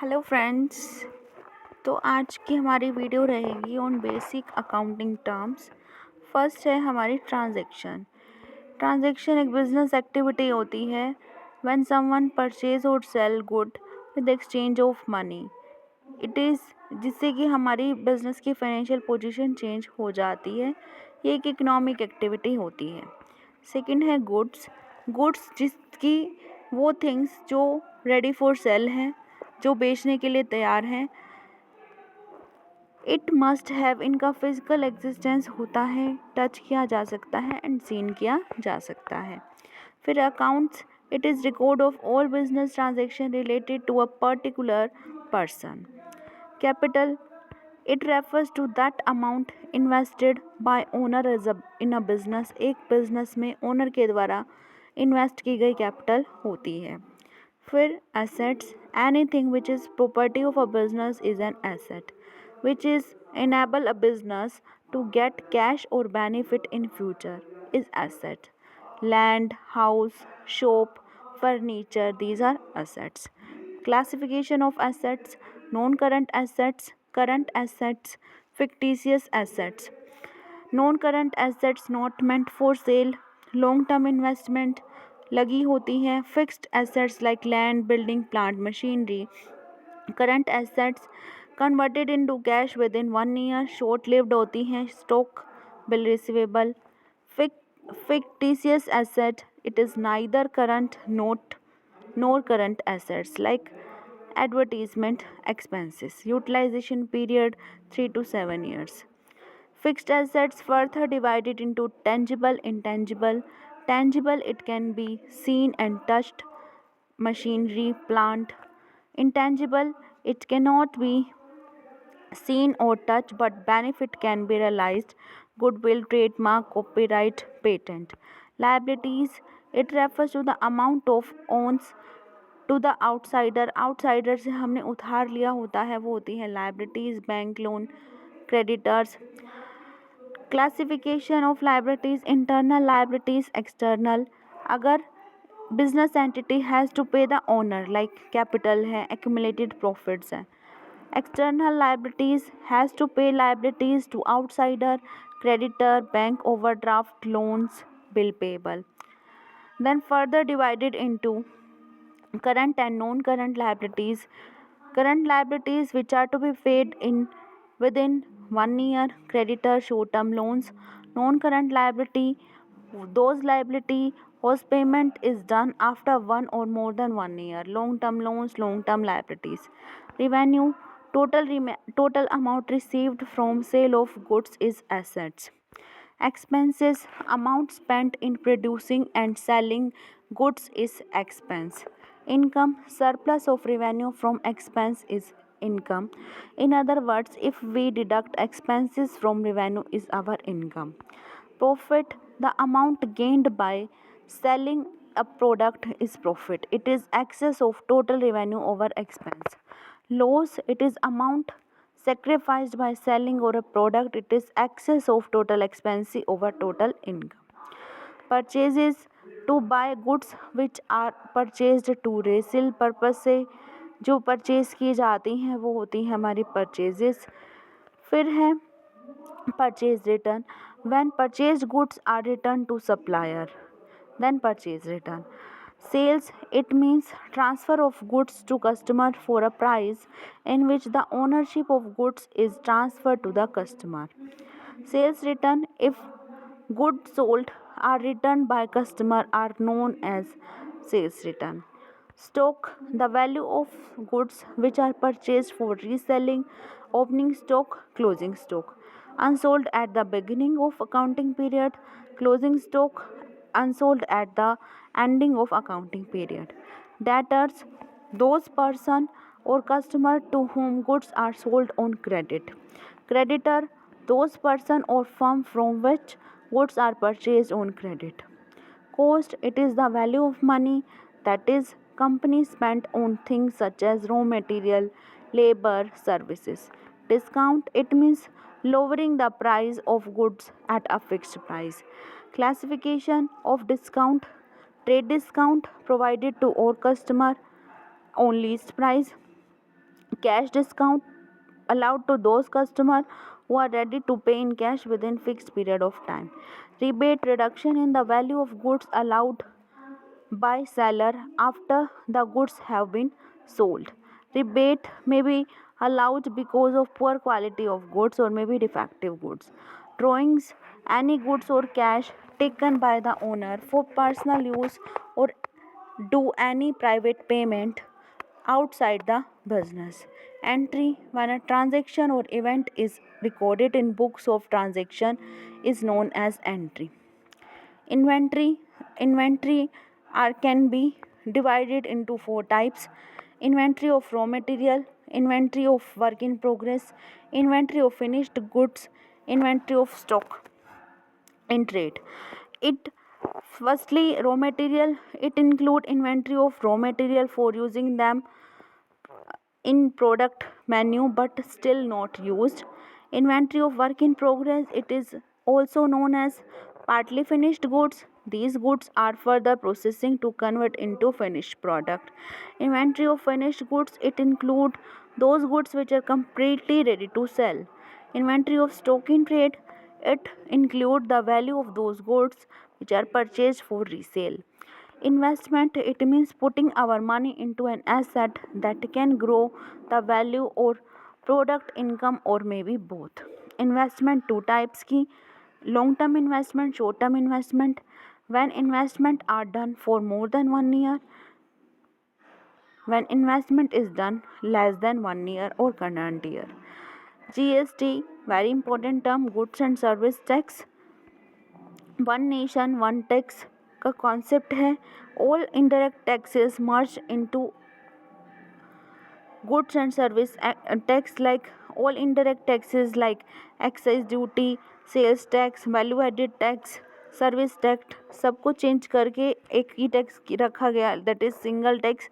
Hello friends. तो आज की हमारी वीडियो रहेगी on basic accounting terms. First है हमारी ट्रांजैक्शन। ट्रांजैक्शन एक बिजनेस एक्टिविटी होती है व्हेन समवन परचेज और sale good with exchange of money. It is जिससे कि हमारी बिजनेस की फाइनेंशियल पोजीशन चेंज हो जाती है। ये एक इकोनॉमिक एक्टिविटी होती है। सेकंड है गुड्स। गुड्स जिसकी वो थिंग्स जो रेडी फॉर सेल हैं, जो बेचने के लिए तैयार हैं। इट मस्ट हैव, इनका फिजिकल एग्जिस्टेंस होता है, टच किया जा सकता है एंड सीन किया जा सकता है। फिर accounts, it is record of all business transaction related to a particular person. Capital, it refers to that amount invested by owner in a business. एक बिजनेस में ओनर के द्वारा इन्वेस्ट की गई कैपिटल होती है। फिर assets, anything which is property of a business is an asset which is enable a business to get cash or benefit in future is asset. Land, house, shop, furniture, these are assets. Classification of assets: non-current assets, current assets, fictitious assets. Non-current assets not meant for sale, long term investment लगी होती हैं. Fixed assets like land, building, plant, machinery. Current assets converted into cash with in 1 year, short lived होती हैं. Stock, bill receivable. fictitious asset, it is neither current nor current assets like advertisement expenses. Utilization period 3 to 7 years. Fixed assets further divided into tangible, intangible. Tangible, it can be seen and touched, machinery, plant. Intangible, it cannot be seen or touched but benefit can be realized, goodwill, trademark, copyright, patent. Liabilities, it refers to the amount of owns to the outsider. Outsider से हमने उधार लिया होता है, वो होती है liabilities. Bank loan, creditors. Classification of liabilities: internal liabilities, external. अगर business entity has to pay the owner, like capital है, एक्यूमुलेटेड प्रॉफिट्स हैं. External liabilities has to pay liabilities to outsider, creditor, bank overdraft, loans, bill payable. Then further divided into current and non-current liabilities. Current liabilities which are to be paid in within 1 year, creditor, short-term loans. Non-current liability, those liability whose payment is done after 1 or more than 1 year. Long-term loans, long-term liabilities. Revenue, total amount received from sale of goods is assets. Expenses, amount spent in producing and selling goods is expense. Income, surplus of revenue from expense is income. In other words, if we deduct expenses from revenue is our income. Profit, the amount gained by selling a product is profit. It is excess of total revenue over expense. Loss, it is amount sacrificed by selling or a product. It is excess of total expense over total income. Purchases, to buy goods which are purchased to resale purpose से जो purchase की जाती हैं वो होती हैं हमारी purchases. फिर है purchase return, when purchase goods are return to supplier. Then purchase return. Sales, it means transfer of goods to customer for a price in which the ownership of goods is transferred to the customer. Sales return, if goods sold are returned by customer are known as sales return. Stock, the value of goods which are purchased for reselling. Opening stock, closing stock. Unsold at the beginning of accounting period, closing stock unsold at the ending of accounting period. Debtors, those person or customer to whom goods are sold on credit. Creditor, those person or firm from which goods are purchased on credit. Cost, it is the value of money that is company spent on things such as raw material, labor, services. Discount, it means lowering the price of goods at a fixed price. Classification of discount: trade discount provided to all customer on least price. Cash discount allowed to those customers who are ready to pay in cash within fixed period of time. Rebate reduction in the value of goods allowed by seller after the goods have been sold. Rebate may be allowed because of poor quality of goods or maybe defective goods. Drawings any goods or cash taken by the owner for personal use or do any private payment outside the business. Entry when a transaction or event is recorded in books of transaction is known as entry. Inventory are can be divided into four types: inventory of raw material, inventory of work in progress, inventory of finished goods, inventory of stock in trade. It firstly raw material, it include inventory of raw material for using them in product menu but still not used. Inventory of work in progress, it is also known as partly finished goods. These goods are further processing to convert into finished product. Inventory of finished goods, it include those goods which are completely ready to sell. Inventory of stock in trade, it include the value of those goods which are purchased for resale. Investment, it means putting our money into an asset that can grow the value or product income or maybe both. Investment two types ki long term investment, short term investment. When investment are done for more than 1 year, when investment is done less than 1 year or current year. GST, very important term, goods and service tax. One nation one tax का concept है. All indirect taxes merge into goods and service tax, like all indirect taxes like excise duty, sales tax, value added tax, service tax, सबको change करके एक ही tax रखा गया, that is single tax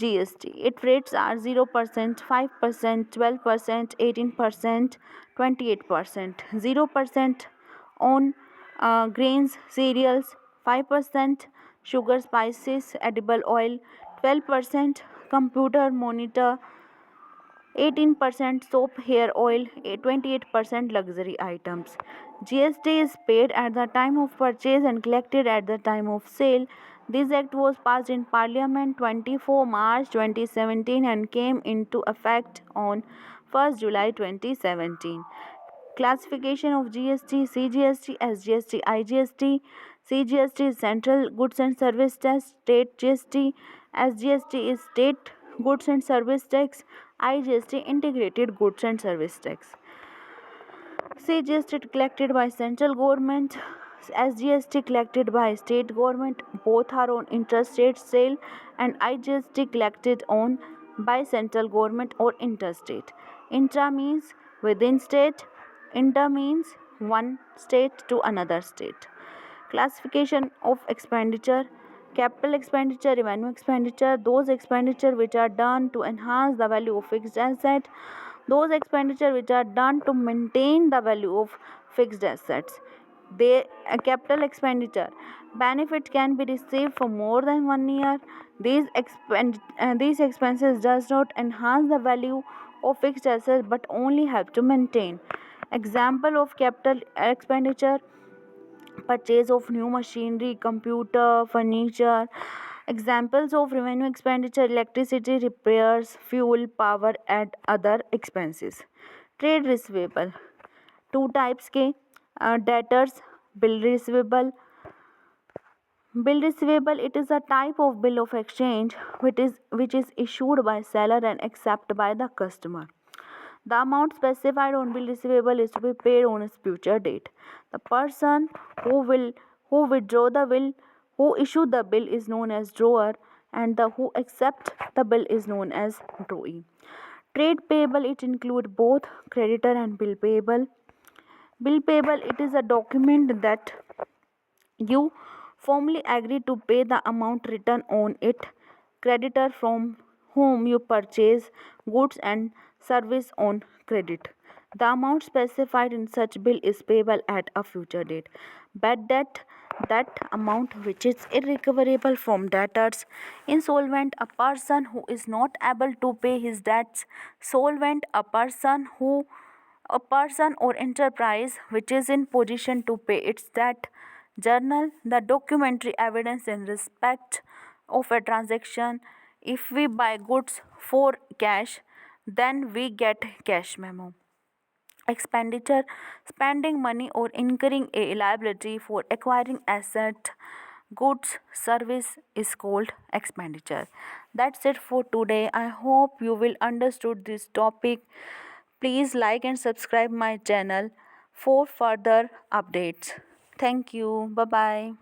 GST. Its rates are 0%, 5%, 12%, 18%, 28%. 0% on grains, cereals, 5% sugar, spices, edible oil, 12% computer monitor, 18% soap, hair oil, 28% luxury items. GST is paid at the time of purchase and collected at the time of sale. This act was passed in Parliament 24 March 2017 and came into effect on 1st July 2017. Classification of GST: CGST, SGST, IGST. CGST is Central Goods and Service Tax. State GST. SGST is State Goods and Service Tax. IGST, Integrated Goods and Service Tax. CGST collected by central government, SGST collected by state government. Both are on interstate sale, and IGST collected on by central government or interstate. Intra means within state, inter means one state to another state. Classification of expenditure: capital expenditure, revenue expenditure, those expenditure which are done to enhance the value of fixed asset, those expenditure which are done to maintain the value of fixed assets. They capital expenditure, benefit can be received for more than 1 year. These expenses does not enhance the value of fixed assets but only help to maintain. Example of capital expenditure: purchase of new machinery, computer, furniture. Examples of revenue expenditure: electricity, repairs, fuel, power, and other expenses. Trade receivable two types के debtors, bill receivable. Bill receivable, it is a type of bill of exchange which is issued by seller and accepted by the customer. The amount specified on bill receivable is to be paid on its future date. The person who withdraw the bill, who issue the bill is known as drawer, and the who accept the bill is known as drawee. Trade payable, it include both creditor and bill payable. Bill payable, it is a document that you formally agree to pay the amount written on it. Creditor, from whom you purchase goods and service on credit. The amount specified in such bill is payable at a future date. Bad debt, that amount which is irrecoverable from debtors. Insolvent, a person who is not able to pay his debts. Solvent, a person or enterprise which is in position to pay its debt. Journal, the documentary evidence in respect of a transaction. If we buy goods for cash, then we get cash memo. Expenditure, spending money or incurring a liability for acquiring asset, goods, service is called expenditure. That's it for today. I hope you will understood this topic. Please like and subscribe my channel for further updates. Thank you. Bye bye.